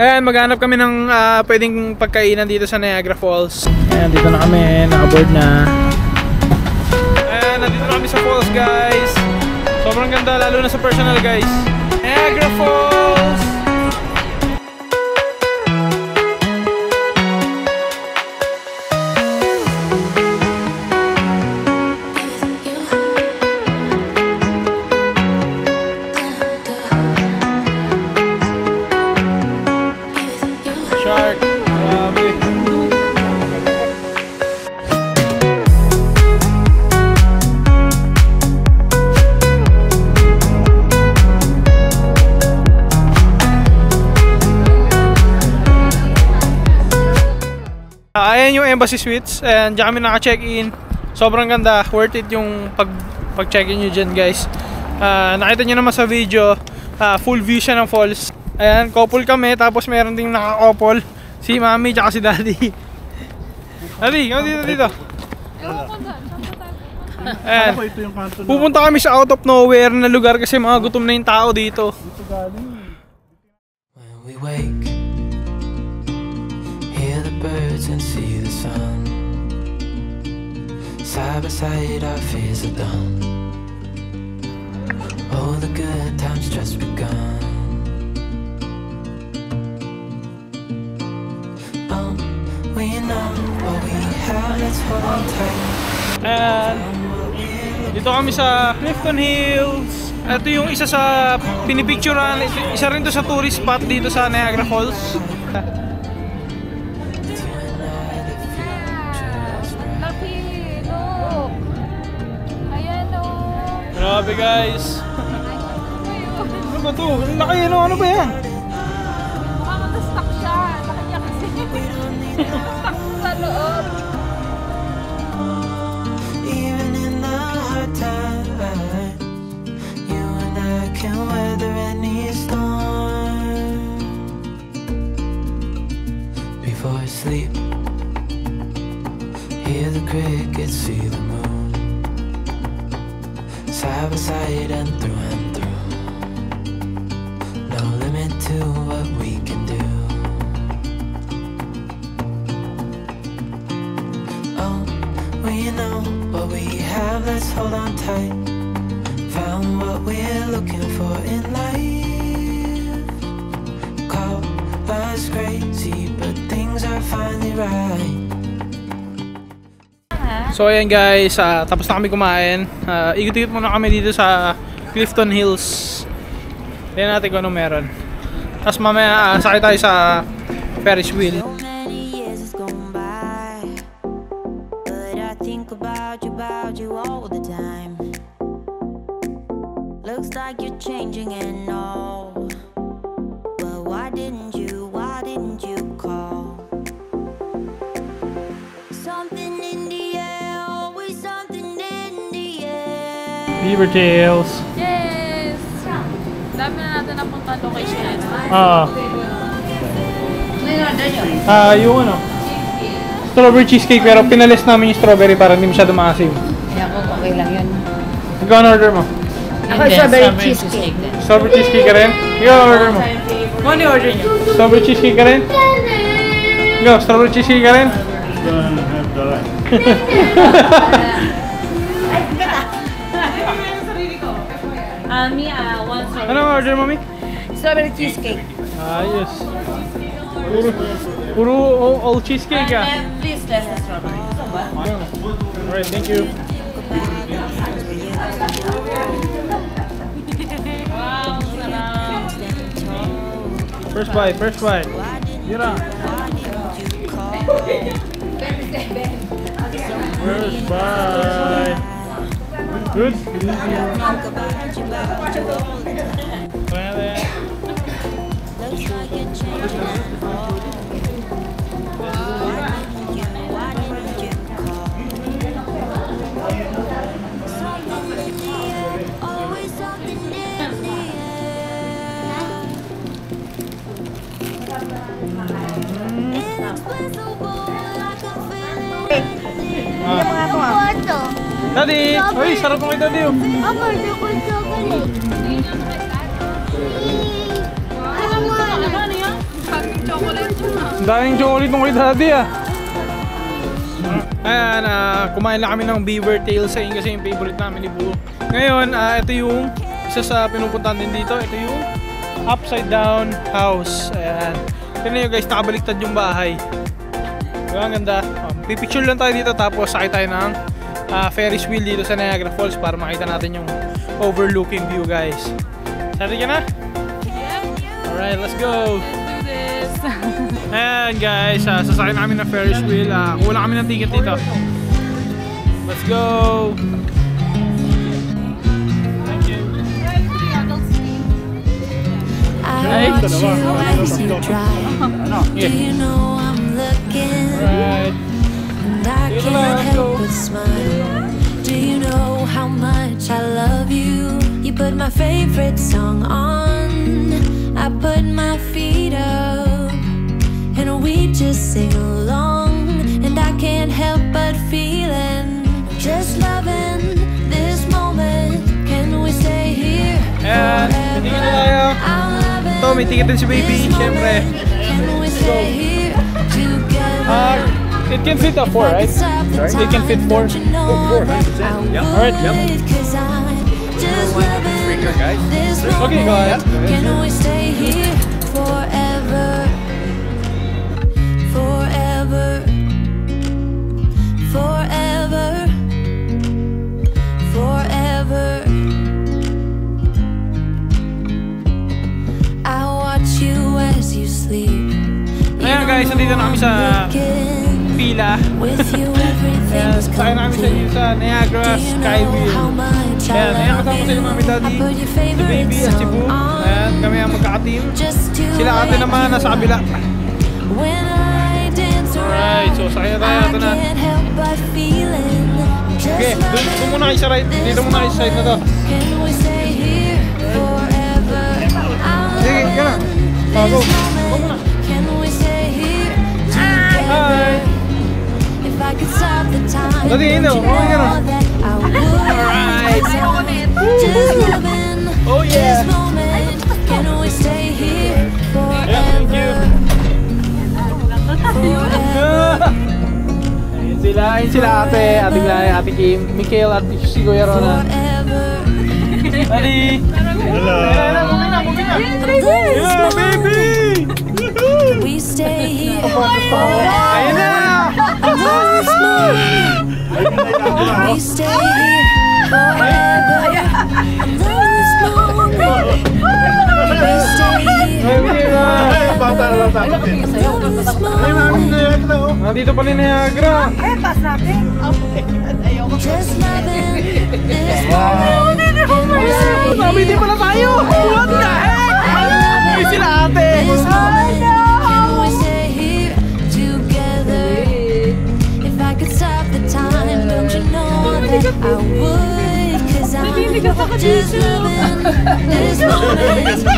Ayan, maghanap kami ng pwedeng pagkainan dito sa Niagara Falls. Ayan, dito na kami, nakaboard na. Ayan, nandito na kami sa falls, guys. Sobrang ganda, lalo na sa personal, guys. Niagara Falls! Shark. Grabe. Ayan yung Embassy Suites. And dyan kami naka-check-in. Sobrang ganda. Worth it yung pag-check-in nyo dyan, guys. Nakita nyo naman sa video, full view siya ng falls. Ayan, couple kami, tapos meron ding naka-couple. Si Mami tsaka si Daddy. Daddy, ikaw dito. Ayan, pupunta kami sa out of nowhere na lugar kasi mga gutom na yung tao dito. When we wake, hear the birds and see the sun. Side by side our fears are done. All the good times just begun. We know what we have, let's hold on tight. And dito kami sa Clifton Hills. Ito yung isa sa pinipicturean, isa rin to sa tourist spot dito sa Niagara Falls. Laki, look. Ayan o. Grabe, guys. Ano ba to? Laki, ano ba yan? Mukhang nag-stuck siya. Laki niya kasi. Stuck sa loob. Even in the hard times, you and I can weather any storm. Before I sleep, hear the crickets, see the moon. Side by side and through. No limit to what we can do. We know what we have, let's hold on tight. Found what we're looking for in life. Call us crazy, but things are finally right. So ayan, guys, tapos na kami kumain. Ikot-ikot muna kami dito sa Clifton Hills. Tignan natin kung ano meron. Tapos mamaya sakay tayo sa Ferris wheel. About you all the time. Looks like you're changing and all. Well, why didn't you call? Something in the air, always something in the air. Beaver tails. Yes! Dami na natin napunta location. Yung ano? Strawberry cheesecake, pero pinalis namin yung strawberry para hindi masyado maasim. Kaya ako, okay lang yun. Ikaw ang order mo? Ako, strawberry cheesecake. Strawberry cheesecake ka rin? Ikaw ang order mo? Ano yung order niyo? Strawberry cheesecake ka rin? Ikaw, strawberry cheesecake ka rin? One strawberry. Ano ang order mo, Mi? Strawberry cheesecake. Ayos. Puro all cheesecake ah. Please, less than strawberry. Alright, thank you. Wow, sarap. First bite. Yura. First bite. Good? Daddy! Uy, sarap mo kay Daddy oh! Ako, hindi ko chocolate. Ano yan? daming chocolate nung kay Daddy ah. Ayan, kumain lang kami ng beaver tail sa inyo kasi yung favorite namin ni Boo. Ngayon, ito yung isa sa pinupuntahan din dito. Ito yung upside down house. Ayan. Tignan nyo guys, nakabaliktad yung bahay. Diba, ang ganda. Pipicture lang tayo dito tapos sakay tayo ng Ferris wheel dito sa Niagara Falls para makita natin yung overlooking view guys. Ready ka na? Alright, let's go! Let's do this! Ayan guys, sasakay namin ng Ferris wheel. Kulang kami ng ticket dito. Let's go! Thank you. I watch you as you drive. Do you know I'm looking? Alright. And I can't help but smile. Do you know how much I love you? You put my favorite song on. I put my feet up and we just sing along. And I can't help but feeling just loving this moment. Can we stay here Ayan, tingin na tayo. Ito, may ticket din si baby, syempre. Can we stay here together? It can fit a 4, right? It can fit 4. Alright, yep. Okay, go ahead. Can we stay here forever? Forever. Forever. Forever. I watch you as you sleep. Ayan guys, nandito na kami sa pila. Ayan, sakay namin sa Niagara Skywheel. Ayan, ayan kasama sila Mami Daddy, si baby at si Boo. Ayan, kami ang magkaka-team. Sila ate naman nasa kabila. Alright, so sakay na tayo. Ito na. Okay, doon muna kayo sa right. Dito muna kayo sa side na to. Sige, ka na. Go. Go muna. Hi! Daddy, ino. Okay ka na. Alright! Oh yeah! Thank you! Ayun sila ate, ating Lai, ate Kim, Mikael at si Kuya Ronan. Daddy! Hello! Moving na! Yeah, baby! We stay here Ayun na! We stay here forever. This moment. We stay here nandito pa rin Niagara. just loving this moment. Nabiti pala tayo! What the heck? Ay sila ate! Can we stay here together? If I could stop the time, don't you know that I would? 'Cause I'm just loving this moment. Can we stay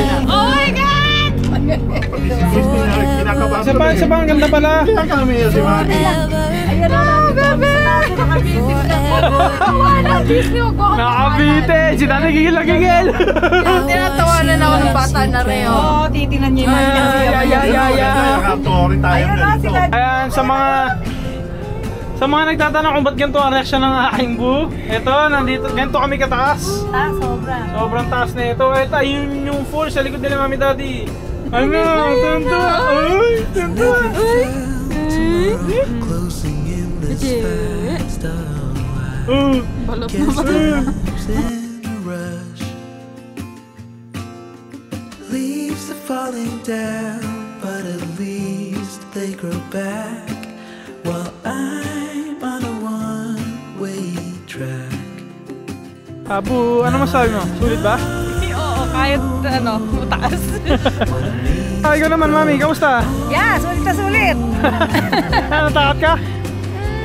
here? Oh my God! Isa pa, ang ganda pala. Ayan na, bebe! Disney, huwag ako Nakabite! Si Tatay Gigil na Gigil! Tinatawanan ako ng bata na rin. Oo, titingnan niyo yung Ayun na sila. Ayan, sa mga nagtatanong kung ba't ganito ang reaksyon ng aking Boo, ito, nandito, ganito kami kataas. Sobra. Sobrang taas na ito. Ito, ayun yung force sa likod nila Mami Daddy. Ano? Tanda! Ay! Tanda! Closing in this fast Balot na ba? in a rush. Leaves are falling down, but at least they grow back. While I'm on a one-way track. Boo, ano masabi mo? Sulit ba? Oo, kahit mataas. Ikaw naman, Mami. Kamusta? Yeah, sulit na sulit. Natakot ka?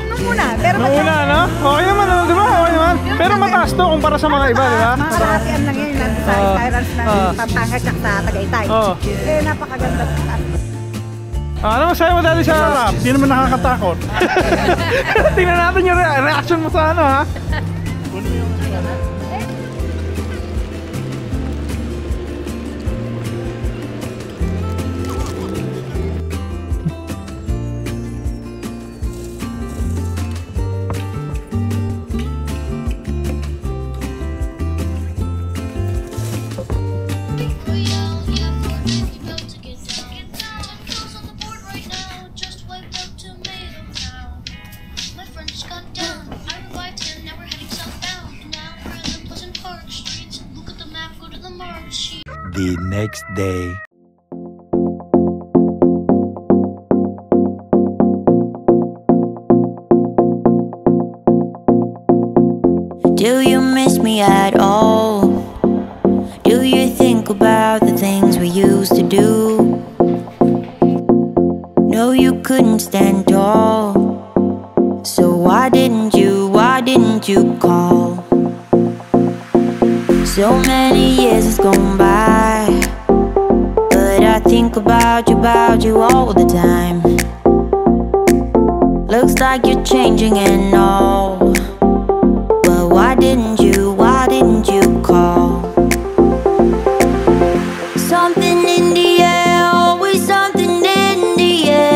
Nung una, pero Noong una, no? Okay naman, di ba? Okay naman. Pero mataas to kumpara sa mga iba, di ba? Kalahatian lang yun natin sa Tyrants na Pampanga at sa Tagaytay. Oo. Eh, napakaganda. Ano masabi mo dati sa rap? Hindi naman nakakatakot. Tingnan natin yung reaction mo sa ano, ha? the next day. Do you miss me at all? Do you think about the things we used to do? No, you couldn't stand tall. So why didn't you call? So many years has gone by, but I think about you all the time. Looks like you're changing and all. Well, why didn't you call? Something in the air, always something in the air.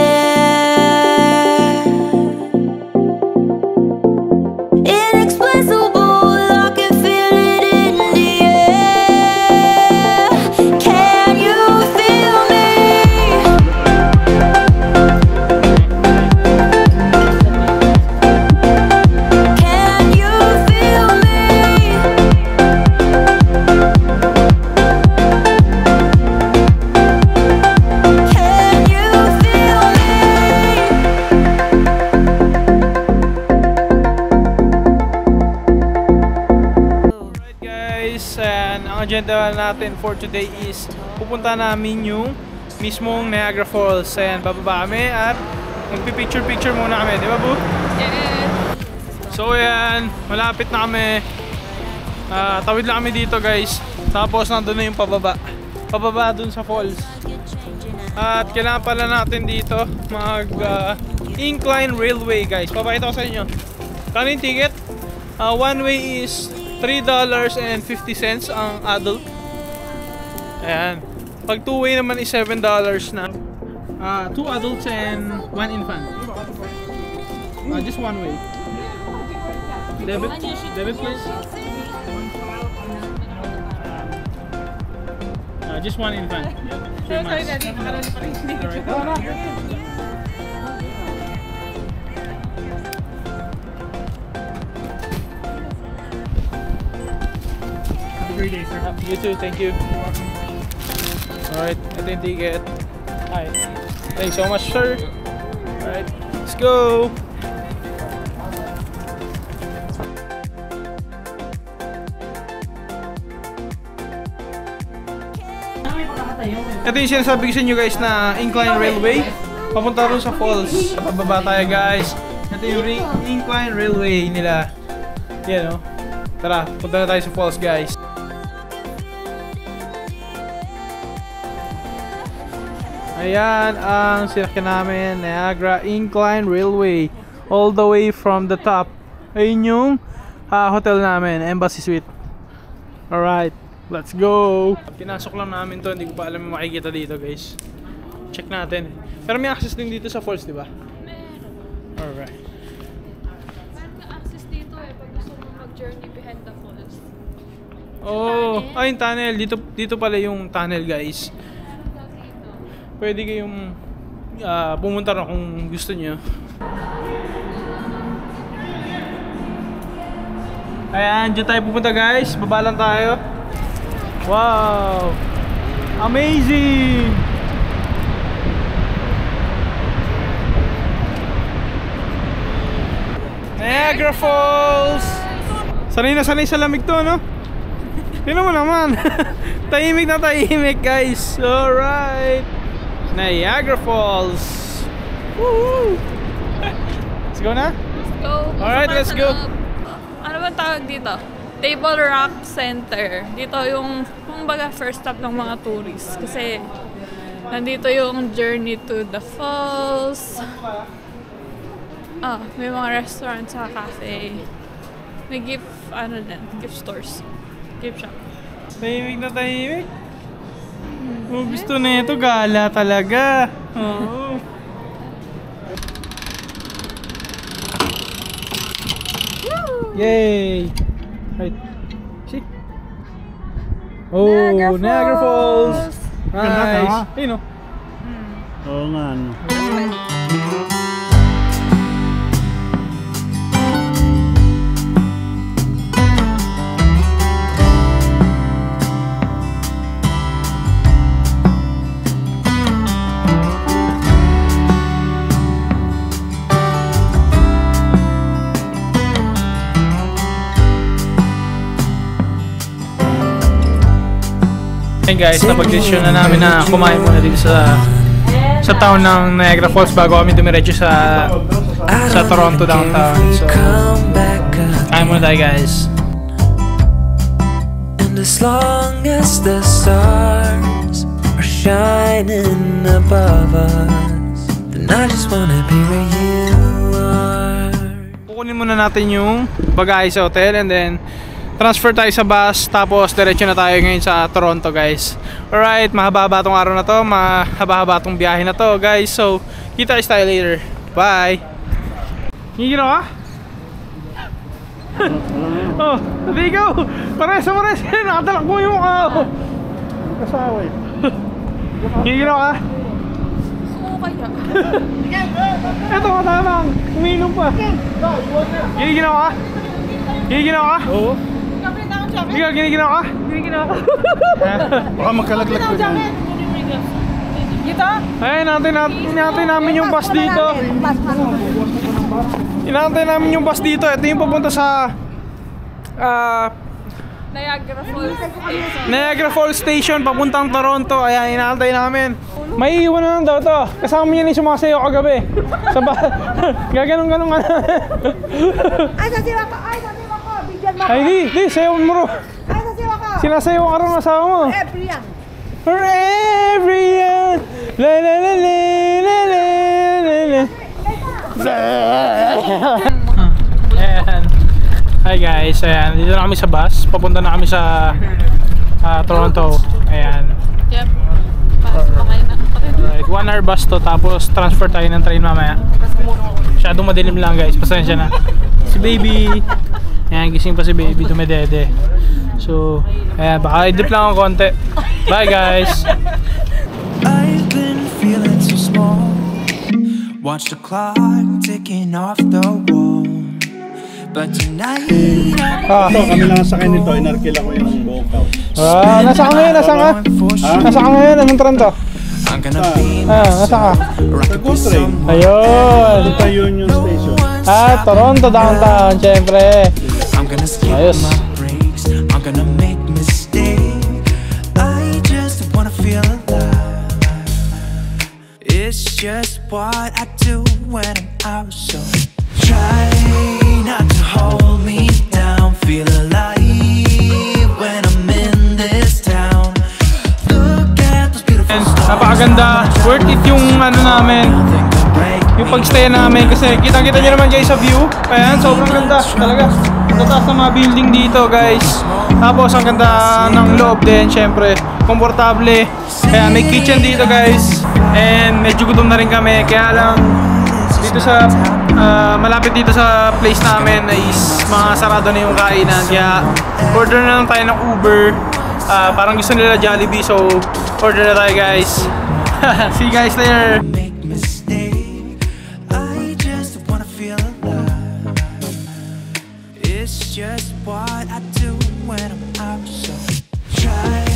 Inexplicable, I can feel it in the air. Can you feel me? Can you feel me? Can you feel me? Alright guys, and ang agenda natin for today is pupunta namin yung mismong Niagara Falls. Ayan, bababa kami at magpipicture-picture muna kami, di ba Bu? So ayan, malapit na kami. Tawid lang kami dito guys. Tapos nandun na yung pababa. Pababa dun sa falls. At kailangan pala natin dito incline railway guys. Papakita ko sa inyo. Kano yung ticket? One way is $3.50 ang adult. Ayan. Pag two way naman is $7 na. Two adults and one infant. Just one way. Debit please. Just one infant. 3 months. Alright. Have a great day, sir. You too, thank you. Alright, ito yung ticket. Hi. Thanks so much, sir. Alright, let's go! Ito yung sinasabi ko sa inyo guys na incline railway. Papunta rin sa falls. Pababa tayo guys. Ito yung incline railway nila. Yan o. Tara, punta na tayo sa falls guys. Ayan ang sinakyan namin, Niagara Incline Railway. All the way from the top. Ayun yung hotel namin, Embassy Suite. Alright, let's go! Pinasok lang namin to, hindi ko pa alam yung makikita dito guys. Check natin. Pero may access din dito sa falls, di ba? Meron. Alright. Meron ka access dito eh, pag gusto mo mag-journey behind the falls. Oh, ay yung tunnel. Dito pala yung tunnel guys. Pwede kayong pumunta na kung gusto nyo. Ayan, dyan tayo pupunta guys. Baba lang tayo. Wow! Amazing! Niagara Falls! Sanay na sanay sa lamig to, no? Tignan mo naman. Tahimik na tahimik guys. Alright! Niagara Falls! Woohoo! Let's go na? Let's go. Alright, let's go. Ano ba tawag dito? Table Rock Center. Dito yung, kumbaga, first stop ng mga tourists. Kasi, nandito yung journey to the falls. May mga restaurants sa cafe. May gift stores. Gift shop. Tahimik na tahimik. Oh, gusto na ito, gala talaga. Oo. Yay! Right. See? Oh, Niagara Falls! Nice! Ayun o. Oo nga, ano. Hey guys, napag-desisyon na namin na kumain muna dito sa town ng Niagara Falls bago kami dumiretso sa Toronto downtown. So, kain muna tayo guys. And as long as the stars are shining above us, then I just wanna be where you are. Kukunin muna natin yung bagahe sa hotel and then transfer tayo sa bus, tapos diretso na tayo ngayon sa Toronto guys. Alright, mahaba-haba tong araw na to, mahaba-haba tong biyahe na to guys. So, kita tayo later. Bye! Hingin ka? Oh, there you go! Pares! Nakatalak mo yung mukha ko! Kasaway. Hingin ka? Eto ka tamang, umiinom pa. Giniginaw ka? Giniginaw ka? Oo. Giniginaw ka? Giniginaw ka? Baka magkalaglag ko dyan. Ay, inantay namin yung bus dito. Inantay namin yung bus dito. Ito yung papunta sa Niagara Falls Station, papuntang Toronto. Ayan, inaantay namin. May iwan na lang daw to. Kasama niya yung sumasayaw kagabi. Gaganong-ganong ka na. Ay, sasiwa ko! Ay, sasiwa ko! Bigyan mo ko! Ay, di, sayaw mo ro. Ay, sasiwa ko! Sinasayaw ka rin asawa mo. Everyone! For everyone. La la la la la la la la. Ayan. Hi guys, ayan. Dito na kami sa bus. Papunta na kami sa Toronto. Ayan. Yep. Pakain na. Alright, 1 hour bus to, tapos transfer tayo ng train mamaya. Masyadong madilim lang guys, pasensya na. Si baby, ayan, gising pa si baby, dumedede. So, ayan, baka i-dip lang ako konti. Bye guys! I've been feeling so small. Watch the clock ticking off the wall. But tonight Ito, kami lang sa kanin nito. Inarkila ko yung buong couch. Nasa ka ngayon? Nasa ka? Nasa ka ngayon? Anong Toronto? I'm gonna be Nasa ka? rock Good train. Ayun! Ito yung Union Station. Toronto downtown, syempre. I'm gonna skip Ayos. my breaks. I'm gonna make mistakes. I just wanna feel alive. It's just what I do when I'm out. So try not to hold me down. Feel alive when I'm in this town. Look at those beautiful stars. Napakaganda. Worth it yung ano namin, yung pagstay namin kasi kitang-kita nyo naman guys sa view. Ayan, sobrang ganda talaga. Tataas ng mga building dito guys. Tapos ang ganda ng loob din, syempre komportable. Kaya may kitchen dito guys. And medyo gutom na rin kami. Kaya lang dito sa malapit dito sa place namin is mga sarado na yung kainan. Kaya order na lang tayo ng Uber. Parang gusto nila Jollibee, so order na tayo guys. See you guys later. Make mistakes. I just wanna feel alive. It's just what I do when I'm out. So try